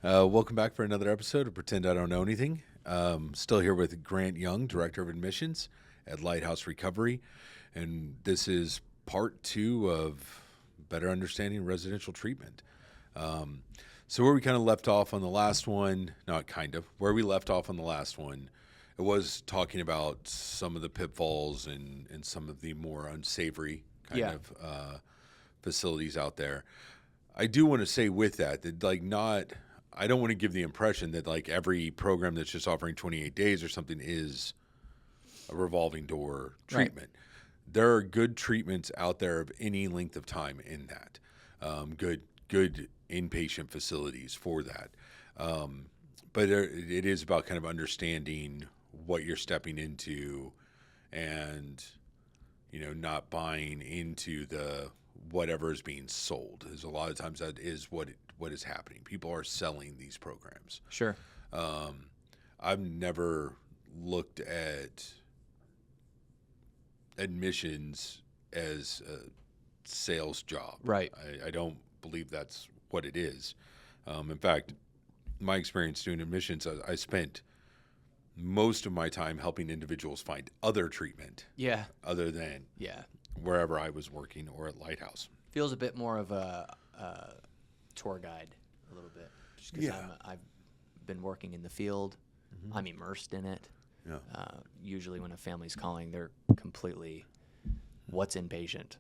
Welcome back for another episode of Pretend I Don't Know Anything. Still here with Grant Young, Director of Admissions at Lighthouse Recovery. And this is part 2 of Better Understanding Residential Treatment. So where we kind of left off on the last one, where we left off on the last one, it was talking about some of the pitfalls and some of the more unsavory kind of facilities out there. I do want to say with that I don't want to give the impression that like every program that's just offering 28 days or something is a revolving door treatment. Right. There are good treatments out there of any length of time in that. Good inpatient facilities for that. But it is about kind of understanding what you're stepping into and, not buying into the whatever is being sold. Is a lot of times that is what is happening. People are selling these programs. Sure. I've never looked at admissions as a sales job. Right. I don't believe that's what it is. In fact, my experience doing admissions, I spent most of my time helping individuals find other treatment. Yeah. Other than wherever I was working or at Lighthouse. Feels a bit more of a tour guide a little bit. Just because I've been working in the field. Mm-hmm. I'm immersed in it. Yeah. Usually when a family's calling, they're completely, what's inpatient?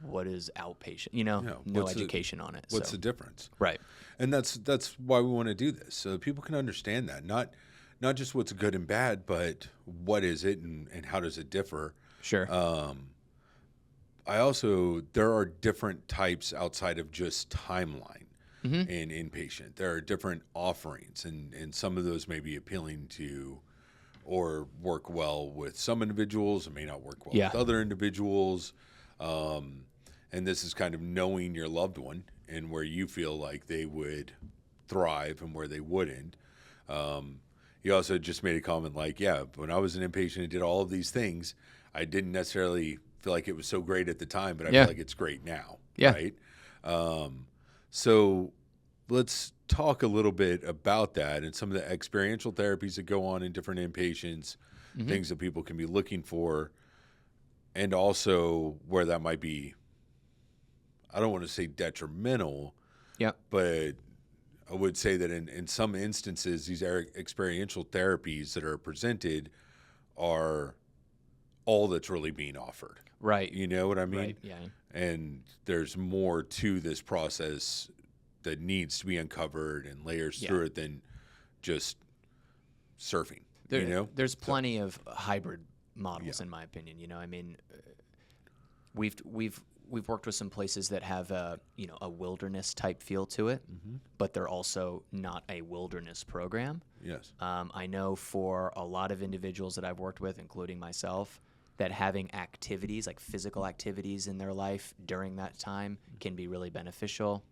What is outpatient? No education on it. What's the difference? Right. And that's why we want to do this, so that people can understand that. Not just what's good and bad, but what is it and how does it differ? Sure. There are different types outside of just timeline in inpatient. There are different offerings, and some of those may be appealing to or work well with some individuals and may not work well with other individuals. And this is kind of knowing your loved one and where you feel like they would thrive and where they wouldn't. You also just made a comment like, when I was an inpatient and did all of these things, I didn't necessarily feel like it was so great at the time, but I feel like it's great now. Yeah. Right. So let's talk a little bit about that and some of the experiential therapies that go on in different inpatients, things that people can be looking for, and also where that might be, I don't want to say detrimental, but I would say that in some instances, these experiential therapies that are presented are all that's really being offered. Right. You know what I mean? Right. Yeah. And there's more to this process that needs to be uncovered and layers through it than just surfing. There's plenty of hybrid models, in my opinion. We've worked with some places that have a wilderness type feel to it, but they're also not a wilderness program. Yes. I know for a lot of individuals that I've worked with, including myself, that having activities like physical activities in their life during that time can be really beneficial.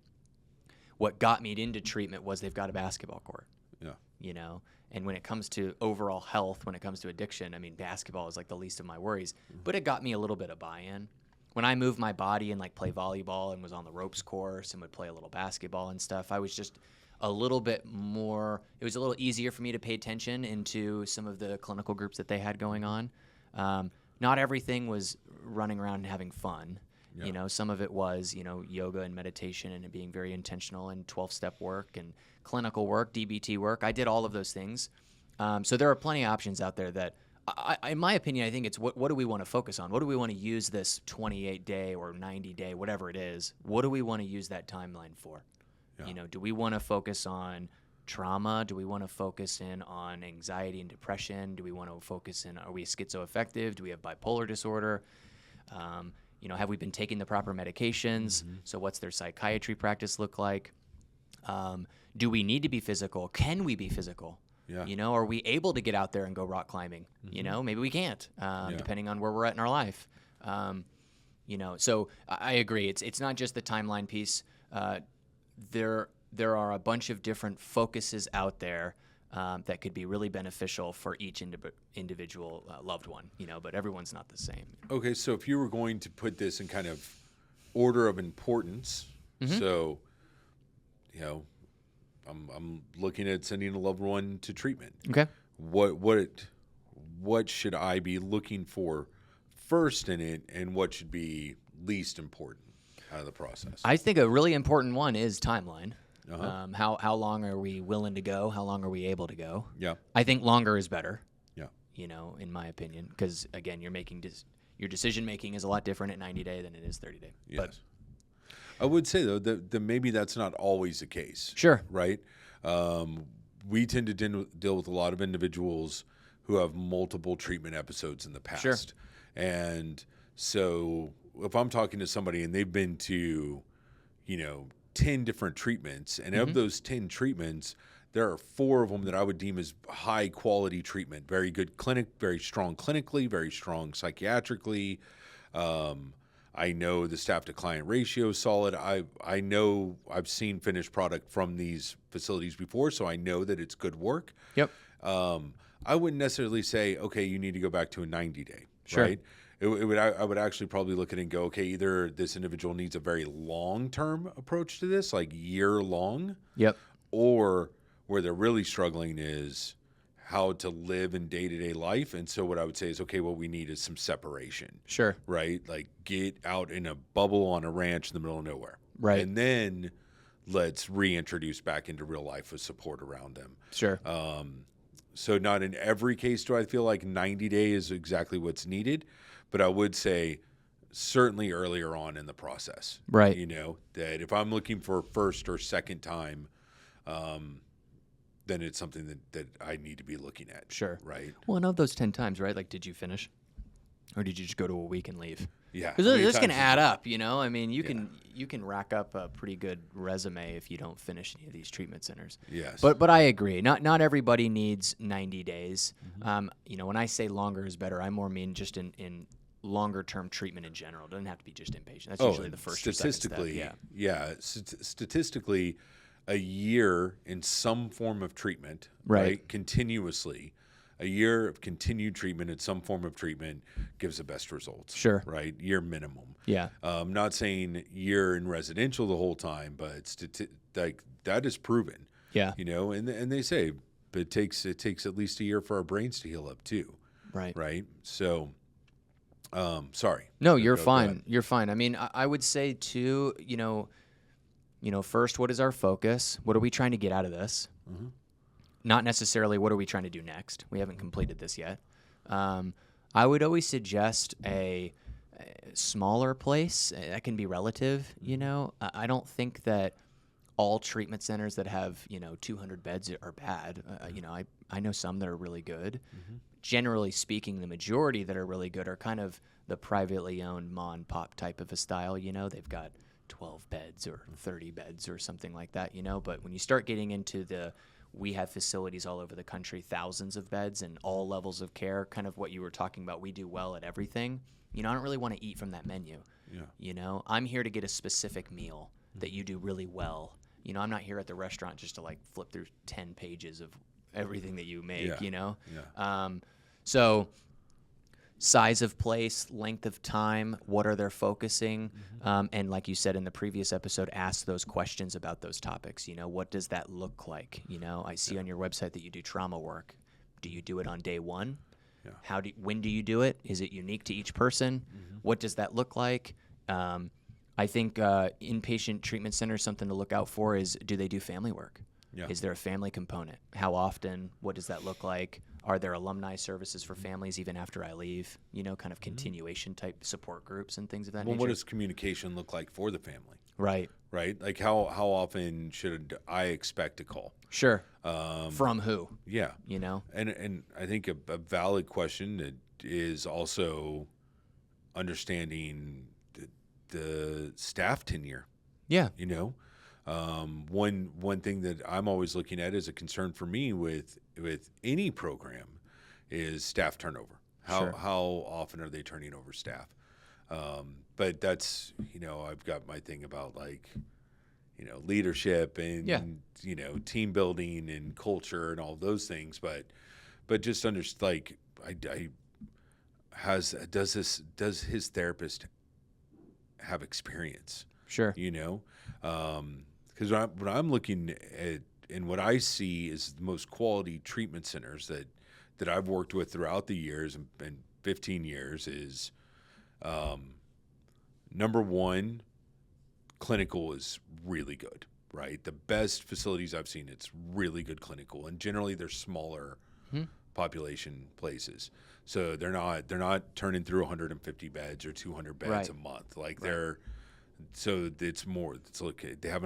What got me into treatment was they've got a basketball court. Yeah. And when it comes to overall health, when it comes to addiction, basketball is like the least of my worries, but it got me a little bit of buy-in. When I moved my body and like play volleyball and was on the ropes course and would play a little basketball and stuff, I was just a little bit more, it was a little easier for me to pay attention into some of the clinical groups that they had going on. Not everything was running around and having fun. Yeah. Some of it was, yoga and meditation and it being very intentional and 12-step work and clinical work, DBT work. I did all of those things. So there are plenty of options out there that, in my opinion, I think it's what do we want to focus on? What do we want to use this 28-day or 90-day, whatever it is, what do we want to use that timeline for? Yeah. Do we want to focus on trauma? Do we want to focus in on anxiety and depression? Do we want to focus in, are we schizoaffective? Do we have bipolar disorder? Have we been taking the proper medications? So what's their psychiatry practice look like? Do we need to be physical? Can we be physical? Yeah. Are we able to get out there and go rock climbing? Maybe we can't, depending on where we're at in our life. So I agree. It's not just the timeline piece. There are a bunch of different focuses out there that could be really beneficial for each individual loved one, but everyone's not the same. Okay, so if you were going to put this in kind of order of importance, so, I'm looking at sending a loved one to treatment. Okay. What should I be looking for first in it, and what should be least important out of the process? I think a really important one is timeline. Uh-huh. How long are we willing to go? How long are we able to go? Yeah. I think longer is better. Yeah. In my opinion, because again, you're making your decision making is a lot different at 90 day than it is 30 day. Yes. But I would say though that maybe that's not always the case. sure. Right. We tend to deal with a lot of individuals who have multiple treatment episodes in the past. Sure. And so if I'm talking to somebody and they've been to, 10 different treatments, and of those 10 treatments, there are 4 of them that I would deem as high quality treatment, very good clinic, very strong clinically, very strong psychiatrically. I know the staff to client ratio is solid. I know I've seen finished product from these facilities before, so I know that it's good work. Yep. I wouldn't necessarily say, okay, you need to go back to a 90-day, Sure. right? I would actually probably look at it and go, okay, either this individual needs a very long-term approach to this, like year-long, Yep. or where they're really struggling is how to live in day-to-day life. And so what I would say is, okay, what we need is some separation, Sure. right? Like get out in a bubble on a ranch in the middle of nowhere. Right. And then let's reintroduce back into real life with support around them. Sure. So not in every case do I feel like 90-day is exactly what's needed, but I would say certainly earlier on in the process. Right. That if I'm looking for first or second time, then it's something that I need to be looking at. Sure. Right. Well, and of those 10 times, right? Like, did you finish, or did you just go to a week and leave? Yeah. Because this can add up, I mean, you Yeah. can rack up a pretty good resume if you don't finish any of these treatment centers. Yes. But I agree. Not everybody needs 90 days. When I say longer is better, I more mean just in longer term treatment in general. It doesn't have to be just inpatient. That's usually the first or second step. Yeah. Statistically, a year in some form of treatment, Right. Continuously, a year of continued treatment in some form of treatment gives the best results. Sure. Right. Year minimum. Yeah. Not saying year in residential the whole time, but like that is proven. Yeah. And they say it takes at least a year for our brains to heal up too. Right. Right. So, sorry. No, you're Go fine. ahead. You're fine. I mean, I would say too, first, what is our focus? What are we trying to get out of this? Mm-hmm. Not necessarily what are we trying to do next. We haven't completed this yet. I would always suggest a smaller place. That can be relative, I don't think that all treatment centers that have, 200 beds are bad. I know some that are really good. Mm-hmm. Generally speaking, the majority that are really good are kind of the privately owned mom and pop type of a style. They've got 12 beds or 30 beds or something like that, But when you start getting into we have facilities all over the country, thousands of beds and all levels of care, kind of what you were talking about. We do well at everything. I don't really want to eat from that menu. Yeah. I'm here to get a specific meal that you do really well. I'm not here at the restaurant just to flip through 10 pages of everything that you make, Yeah. So size of place, length of time, what are they focusing? And like you said in the previous episode, ask those questions about those topics. What does that look like? I see on your website that you do trauma work. Do you do it on day one? Yeah. When do you do it? Is it unique to each person? What does that look like? I think inpatient treatment centers, something to look out for is, do they do family work? Yeah. Is there a family component? How often? What does that look like? Are there alumni services for families even after I leave? Kind of continuation type support groups and things of that Well, nature. what does communication look like for the family? Right. Right? Like how often should I expect a call? Sure. From who? Yeah. And I think a valid question that is also understanding the staff tenure. Yeah. One thing that I'm always looking at as a concern for me with any program is staff turnover. Sure. How often are they turning over staff? But that's, I've got my thing about leadership and, team building and culture and all those things. But just does his therapist have experience? Sure. Because when I'm looking and what I see is the most quality treatment centers that I've worked with throughout the years and 15 years is, number one, clinical is really good, right? The best facilities I've seen, it's really good clinical, and generally they're smaller population places. So they're not turning through 150 beds or 200 beds a month. Like so it's more. It's like they have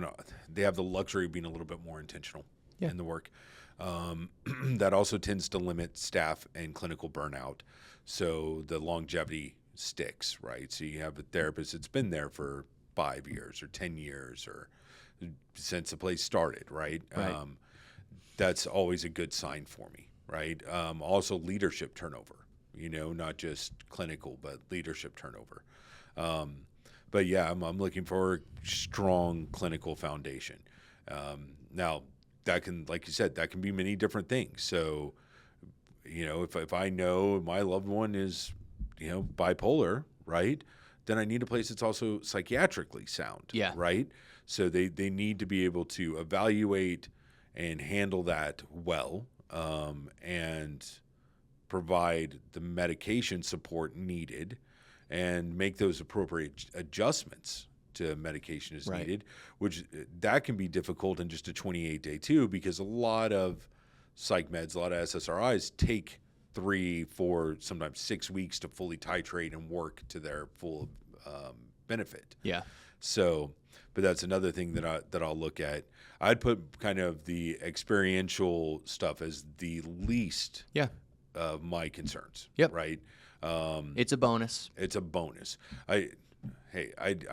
the luxury of being a little bit more intentional in the work. That also tends to limit staff and clinical burnout. So the longevity sticks, right? So you have a therapist that's been there for 5 years or 10 years or since the place started, right? That's always a good sign for me, right? Also leadership turnover, not just clinical, but leadership turnover. But yeah, I'm looking for a strong clinical foundation. Now that can, like you said, that can be many different things. So, if I know my loved one is, bipolar, right, then I need a place that's also psychiatrically sound, right? So they need to be able to evaluate and handle that well, and provide the medication support needed and make those appropriate adjustments to medication as needed, which that can be difficult in just a 28-day too, because a lot of psych meds, a lot of SSRIs take 3, 4, sometimes 6 weeks to fully titrate and work to their full benefit. Yeah. So, but that's another thing that I'll look at. I'd put kind of the experiential stuff as the least of my concerns. Right. It's a bonus. It's a bonus. I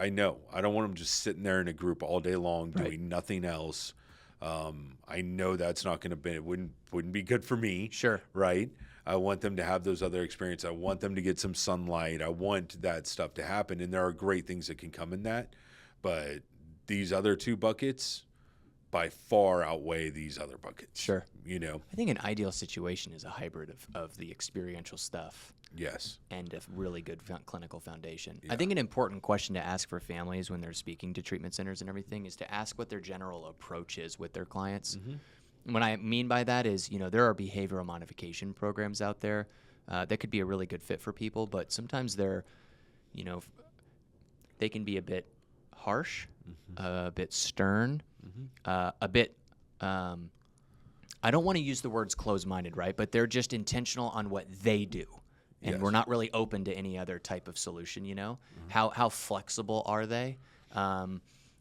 know I don't want them just sitting there in a group all day long doing nothing else. I know that's not going to be. It wouldn't be good for me. Sure. Right. I want them to have those other experiences. I want them to get some sunlight. I want that stuff to happen, and there are great things that can come in that. But these other 2 buckets by far outweigh these other buckets. Sure. I think an ideal situation is a hybrid of the experiential stuff. Yes. And a really good clinical foundation. Yeah. I think an important question to ask for families when they're speaking to treatment centers and everything is to ask what their general approach is with their clients. What I mean by that is, there are behavioral modification programs out there that could be a really good fit for people, but sometimes they're, they can be a bit harsh, a bit stern, a bit, I don't want to use the words closed-minded, right? But they're just intentional on what they do. And we're not really open to any other type of solution, How flexible are they?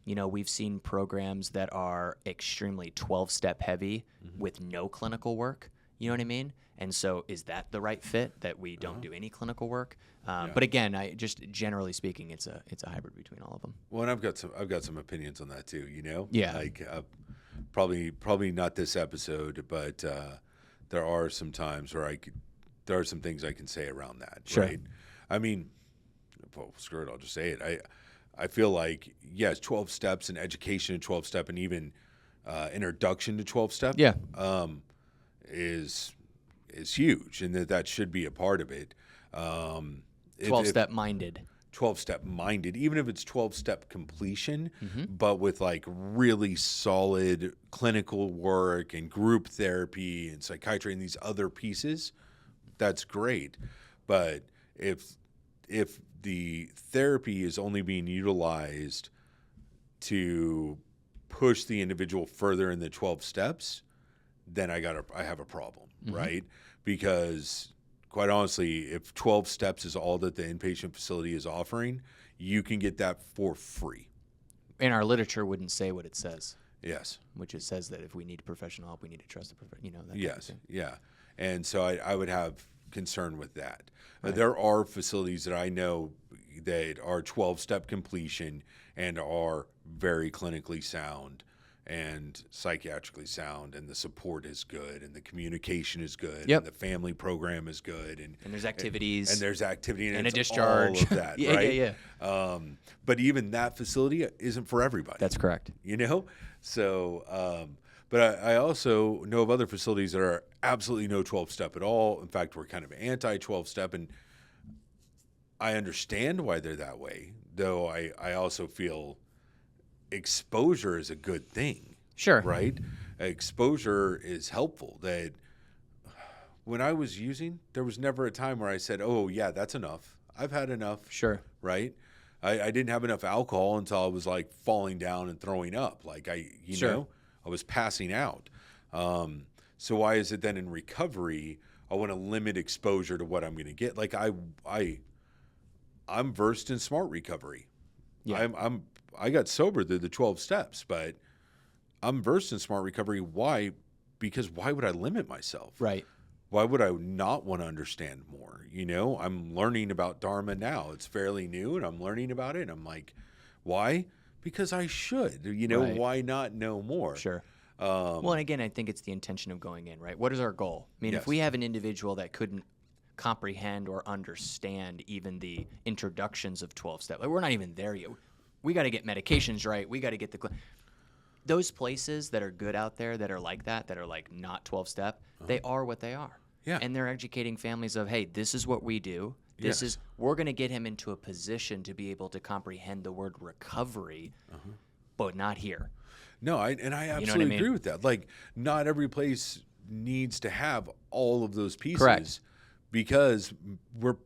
We've seen programs that are extremely 12-step heavy with no clinical work. You know what I mean? And so is that the right fit, that we don't do any clinical work? But again, just generally speaking, it's a hybrid between all of them. Well, and I've got some opinions on that too, Yeah. Like probably not this episode, but there are some times where there are some things I can say around that, right? I mean, well, screw it, I'll just say it. I feel like, yes, 12 steps and education in 12-step and even introduction to 12-step is huge, and that should be a part of it. 12-step minded. 12-step minded, even if it's 12-step completion, but with like really solid clinical work and group therapy and psychiatry and these other pieces, that's great. But if the therapy is only being utilized to push the individual further in the 12 steps, then I have a problem, right? Because quite honestly, if 12 steps is all that the inpatient facility is offering, you can get that for free. And our literature wouldn't say what it says. Yes. Which it says that if we need professional help, we need to trust the professional, that yes. Kind of thing. Yeah. And so I would have concern with that. Right. There are facilities that I know that are 12-step completion and are very clinically sound and psychiatrically sound, and the support is good, and the communication is good, and the family program is good, and there's activities, and there's activity, and a discharge, all of that, right? Yeah. But even that facility isn't for everybody. That's correct. So, but I also know of other facilities that are absolutely no 12-step at all. In fact, we're kind of anti-12-step, and I understand why they're that way, though I also feel exposure is a good thing. Sure. Right? exposure is helpful. That when I was using, there was never a time where I said, oh, yeah, that's enough. I've had enough. Sure. Right? I didn't have enough alcohol until I was like falling down and throwing up. Like Sure. I was passing out. So why is it then in recovery, I want to limit exposure to what I'm going to get? Like I'm versed in smart recovery. Yeah. I got sober through the 12 steps, but I'm versed in smart recovery. Why? Because why would I limit myself? Right. Why would I not want to understand more? I'm learning about Dharma now. It's fairly new, and I'm learning about it. And I'm like, why? Because I should. Right. Why not know more? Sure. Well, and again, I think it's the intention of going in, right? What is our goal? I mean, Yes. if we have an individual that couldn't comprehend or understand even the introductions of 12-step, like we're not even there yet. We got to get medications right. We got to get those places that are good out there that are like that are like not 12-step, they are what they are. Yeah. And they're educating families of, hey, this is what we do. We're going to get him into a position to be able to comprehend the word recovery, but not here. No, I absolutely what I mean? agree with that. Like, not every place needs to have all of those pieces. Correct. Because we're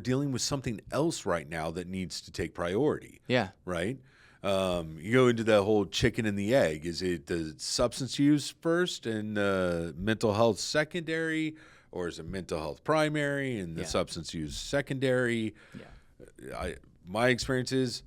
dealing with something else right now that needs to take priority. Yeah. Right? You go into the whole chicken and the egg. Is it the substance use first and mental health secondary, or is it mental health primary and the substance use secondary? Yeah. My experience is,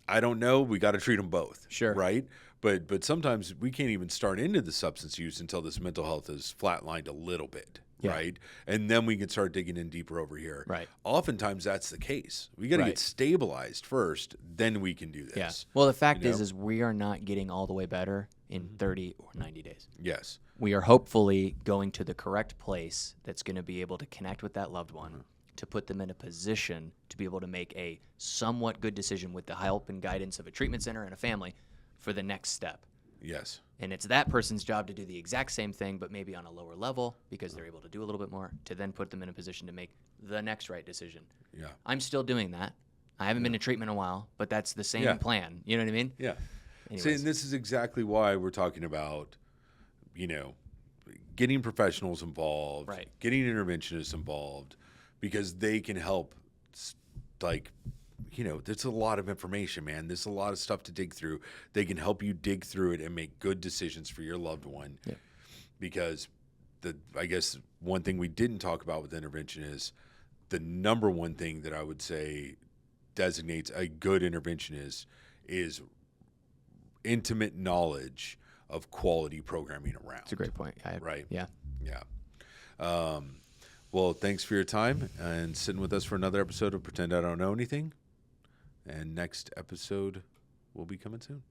I don't know. We got to treat them both. Sure. Right? But sometimes we can't even start into the substance use until this mental health is flatlined a little bit. Yeah. Right? And then we can start digging in deeper over here. Right. Oftentimes that's the case. We got to get stabilized first, then we can do this. Yeah. Well, the fact is we are not getting all the way better in 30 or 90 days. Yes. We are hopefully going to the correct place that's going to be able to connect with that loved one, to put them in a position to be able to make a somewhat good decision with the help and guidance of a treatment center and a family for the next step. Yes. And it's that person's job to do the exact same thing, but maybe on a lower level because they're able to do a little bit more, to then put them in a position to make the next right decision. Yeah. I'm still doing that. I haven't been to treatment in a while, but that's the same plan. You know what I mean? Yeah. Anyways. See, and this is exactly why we're talking about, getting professionals involved, Right. getting interventionists involved, because they can help, there's a lot of information, man. There's a lot of stuff to dig through. They can help you dig through it and make good decisions for your loved one. Yeah. Because I guess one thing we didn't talk about with intervention is the number one thing that I would say designates a good interventionist is intimate knowledge of quality programming around. That's a great point. Right? Yeah. Yeah. Well, thanks for your time and sitting with us for another episode of Pretend I Don't Know Anything. And next episode will be coming soon.